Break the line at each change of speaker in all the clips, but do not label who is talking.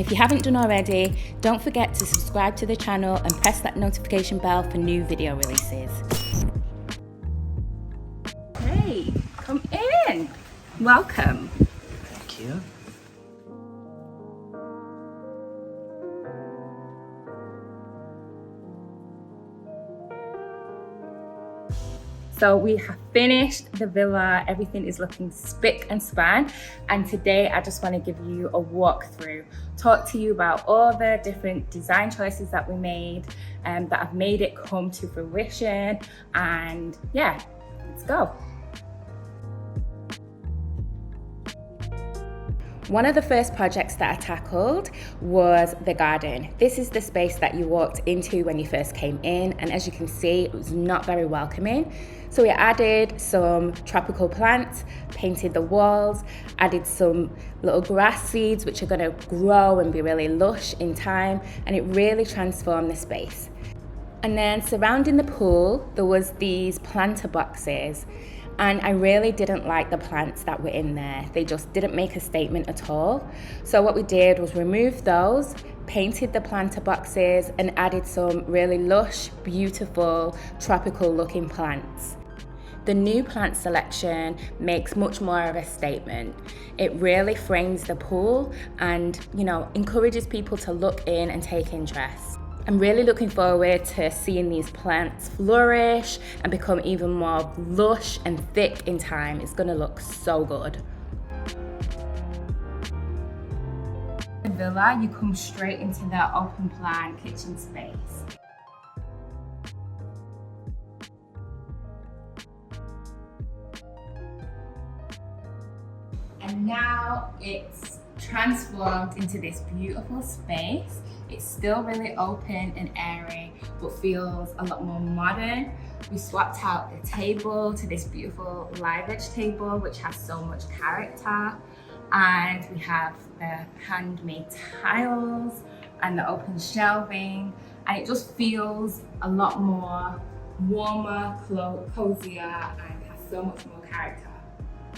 if you haven't done already, don't forget to subscribe to the channel and press that notification bell for new video releases. Hey, come in. Welcome.
Thank you.
So we have finished the villa, everything is looking spick and span, and today I just want to give you a walkthrough, talk to you about all the different design choices that we made that have made it come to fruition, and yeah, let's go. One of the first projects that I tackled was the garden. This is the space that you walked into when you first came in, and as you can see, it was not very welcoming. So we added some tropical plants, painted the walls, added some little grass seeds which are going to grow and be really lush in time, and it really transformed the space. And then surrounding the pool, there was these planter boxes. And I really didn't like the plants that were in there. They just didn't make a statement at all. So what we did was remove those, painted the planter boxes, and added some really lush, beautiful, tropical looking plants. The new plant selection makes much more of a statement. It really frames the pool and, encourages people to look in and take interest. I'm really looking forward to seeing these plants flourish and become even more lush and thick in time. It's gonna look so good. The villa, you come straight into the open plan kitchen space. And now it's transformed into this beautiful space. It's still really open and airy, but feels a lot more modern. We swapped out the table to this beautiful live edge table, which has so much character. And we have the handmade tiles and the open shelving. And it just feels a lot more warmer, cozier, and has so much more character.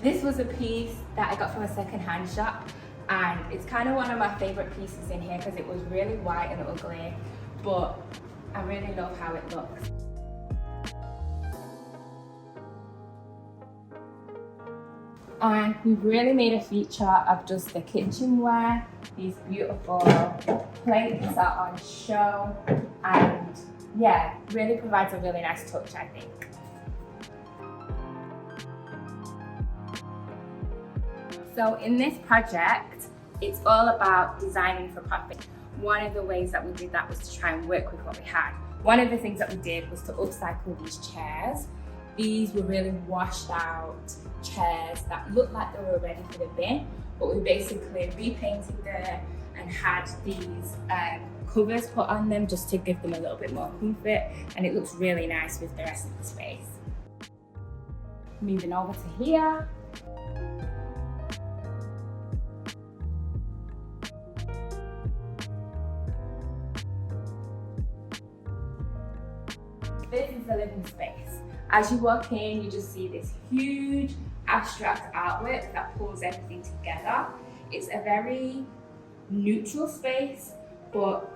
This was a piece that I got from a second-hand shop. And it's kind of one of my favorite pieces in here because it was really white and ugly, but I really love how it looks. And we've really made a feature of just the kitchenware. These beautiful plates are on show, and yeah, really provides a really nice touch, I think. So in this project, it's all about designing for profit. One of the ways that we did that was to try and work with what we had. One of the things that we did was to upcycle these chairs. These were really washed out chairs that looked like they were ready for the bin, but we basically repainted them and had these covers put on them just to give them a little bit more comfort, and it looks really nice with the rest of the space. Moving over to here. This is the living space. As you walk in, you just see this huge abstract artwork that pulls everything together. It's a very neutral space, but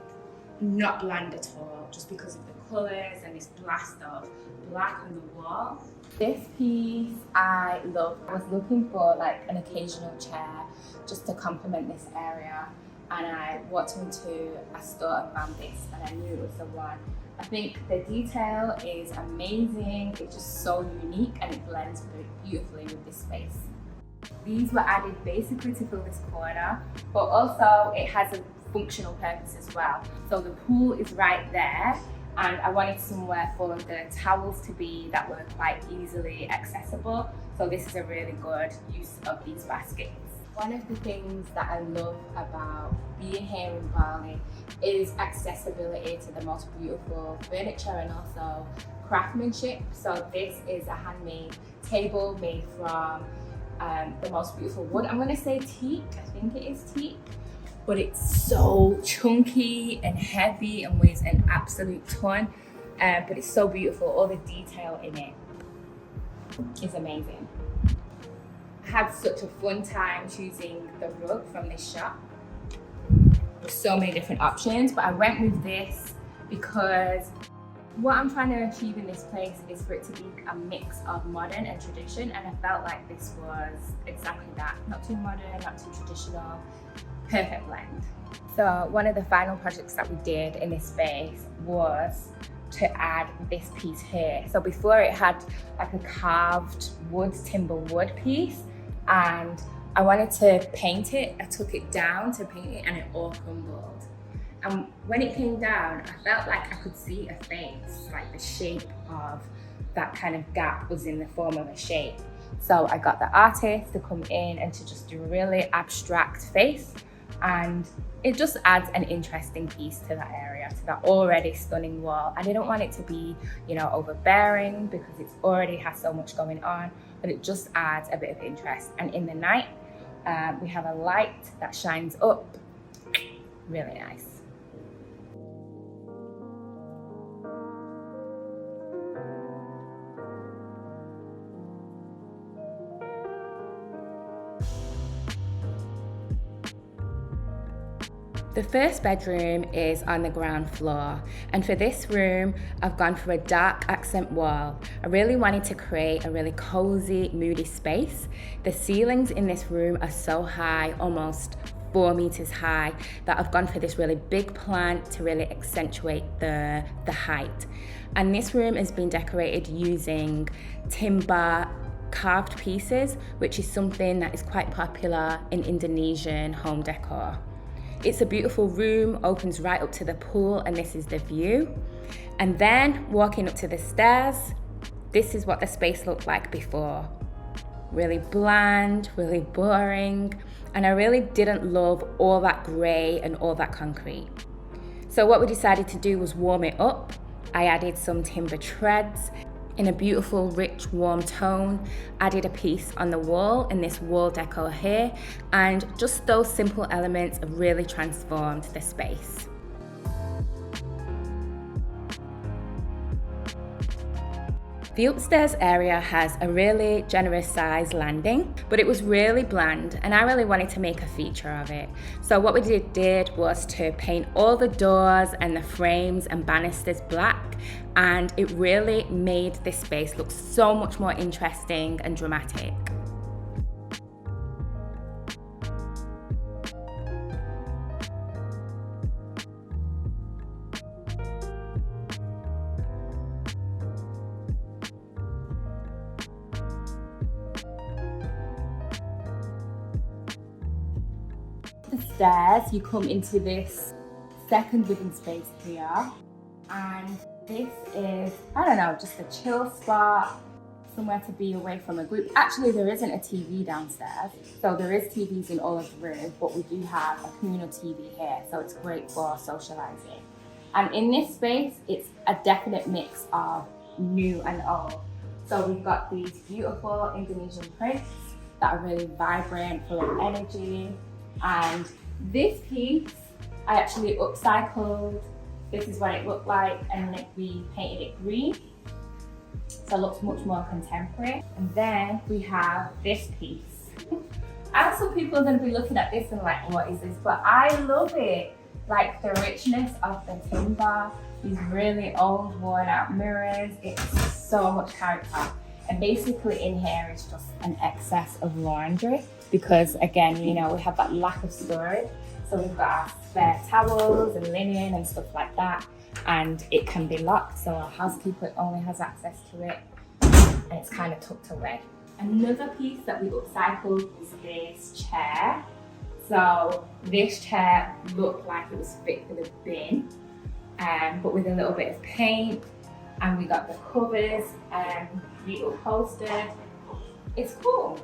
not bland at all, just because of the colours and this blast of black on the wall. This piece I love. I was looking for like an occasional chair just to complement this area, and I walked into a store and found this, and I knew it was the one. I think the detail is amazing. It's just so unique and it blends beautifully with this space. These were added basically to fill this corner, but also it has a functional purpose as well. So the pool is right there, and I wanted somewhere for the towels to be that were quite easily accessible. So this is a really good use of these baskets. One of the things that I love about being here in Bali is accessibility to the most beautiful furniture and also craftsmanship. So this is a handmade table made from the most beautiful wood. I'm gonna say teak, I think it is teak, but it's so chunky and heavy and weighs an absolute ton. But it's so beautiful, all the detail in it is amazing. I had such a fun time choosing the rug from this shop. so many different options, but I went with this because what I'm trying to achieve in this place is for it to be a mix of modern and tradition, and I felt like this was exactly that. Not too modern, not too traditional, perfect blend. So one of the final projects that we did in this space was to add this piece here. So before it had like a carved wood, timber wood piece, and I wanted to paint it. I took it down to paint it and it all crumbled. And when it came down, I felt like I could see a face, like the shape of that kind of gap was in the form of a shape. So I got the artist to come in and to just do a really abstract face, and it just adds an interesting piece to that area, to that already stunning wall. I didn't want it to be, overbearing because it already has so much going on, but it just adds a bit of interest. And in the night, we have a light that shines up, really nice. The first bedroom is on the ground floor, and for this room, I've gone for a dark accent wall. I really wanted to create a really cozy, moody space. The ceilings in this room are so high, almost 4 meters high, that I've gone for this really big plant to really accentuate the height. And this room has been decorated using timber carved pieces, which is something that is quite popular in Indonesian home decor. It's a beautiful room, opens right up to the pool, and this is the view. And then walking up to the stairs, this is what the space looked like before. Really bland, really boring, and I really didn't love all that grey and all that concrete. So what we decided to do was warm it up. I added some timber treads in a beautiful, rich, warm tone, added a piece on the wall in this wall decor here, and just those simple elements have really transformed the space. The upstairs area has a really generous size landing, but it was really bland and I really wanted to make a feature of it. So what we did was to paint all the doors and the frames and banisters black, and it really made this space look so much more interesting and dramatic. The stairs, you come into this second living space here, and this is, just a chill spot, somewhere to be away from a group. Actually, there isn't a TV downstairs, so there is TVs in all of the rooms, but we do have a communal TV here, so it's great for socializing. And in this space, it's a definite mix of new and old. So we've got these beautiful Indonesian prints that are really vibrant, full of energy. And this piece, I actually upcycled. This is what it looked like, and then we painted it green. So it looks much more contemporary. And then we have this piece. I know some people are going to be looking at this and like, what is this? But I love it. Like the richness of the timber, these really old worn out mirrors. It's so much character. And basically in here is just an excess of laundry because again, we have that lack of storage. So we've got our spare towels and linen and stuff like that. And it can be locked, so our housekeeper only has access to it. And it's kind of tucked away. Another piece that we upcycled was this chair. So this chair looked like it was fit for the bin, but with a little bit of paint. And we got the covers and reupholstered. It's cool.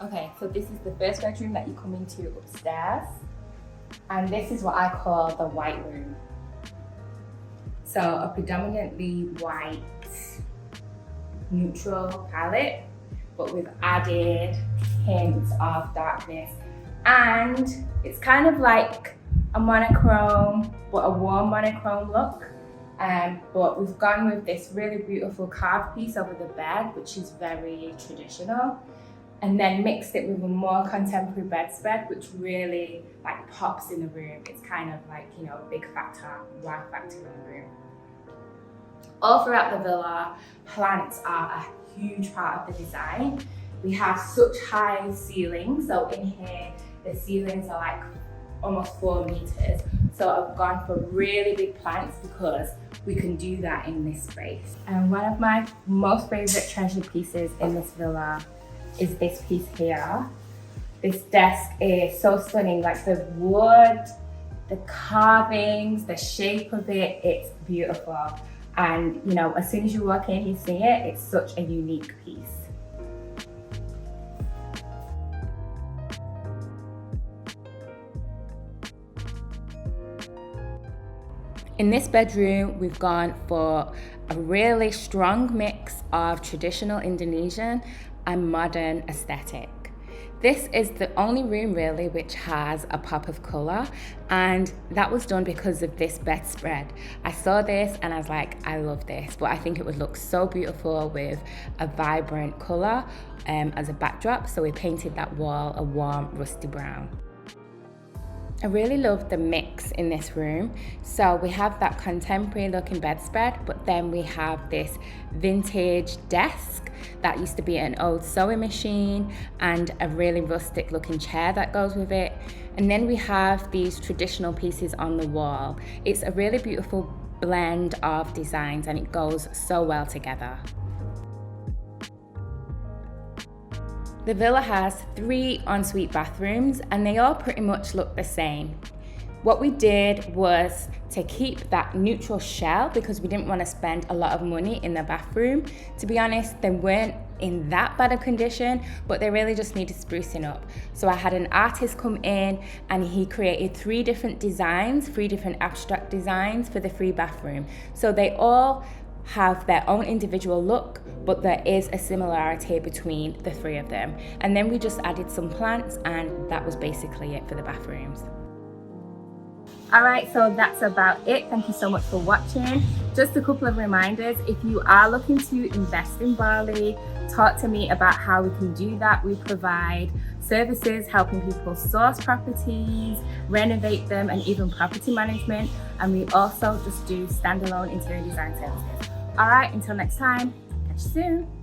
Okay, so this is the first bedroom that you come into upstairs, and this is what I call the white room. So a predominantly white neutral palette, but we've added hints of darkness. And it's kind of like a monochrome, but a warm monochrome look. But we've gone with this really beautiful carved piece over the bed, which is very traditional, and then mixed it with a more contemporary bedspread, which really like pops in the room. It's kind of like, you know, a big factor, wow factor in the room. All throughout the villa, plants are a huge part of the design. We have such high ceilings, so in here, the ceilings are like almost 4 meters. So I've gone for really big plants because we can do that in this space. And one of my most favorite treasure pieces in this villa is this piece here. This desk is so stunning, like the wood, the carvings, the shape of it, it's beautiful. And you know, as soon as you walk in, you see it, it's such a unique piece. In this bedroom, we've gone for a really strong mix of traditional Indonesian and modern aesthetic. This is the only room really which has a pop of colour, and that was done because of this bedspread. I saw this and I was like, I love this, but I think it would look so beautiful with a vibrant colour as a backdrop, so we painted that wall a warm rusty brown. I really love the mix in this room. So we have that contemporary looking bedspread, but then we have this vintage desk that used to be an old sewing machine and a really rustic looking chair that goes with it. And then we have these traditional pieces on the wall. It's a really beautiful blend of designs and it goes so well together. The villa has 3 ensuite bathrooms and they all pretty much look the same. What we did was to keep that neutral shell because we didn't want to spend a lot of money in the bathroom. To be honest, they weren't in that bad a condition, but they really just needed sprucing up. So I had an artist come in and he created 3 different designs, 3 different abstract designs for the 3 bathroom. So they all have their own individual look, but there is a similarity between the 3 of them. And then we just added some plants and that was basically it for the bathrooms. Alright, so that's about it. Thank you so much for watching. Just a couple of reminders, if you are looking to invest in Bali, talk to me about how we can do that. We provide services helping people source properties, renovate them, and even property management. And we also just do standalone interior design services. All right, until next time, catch you soon.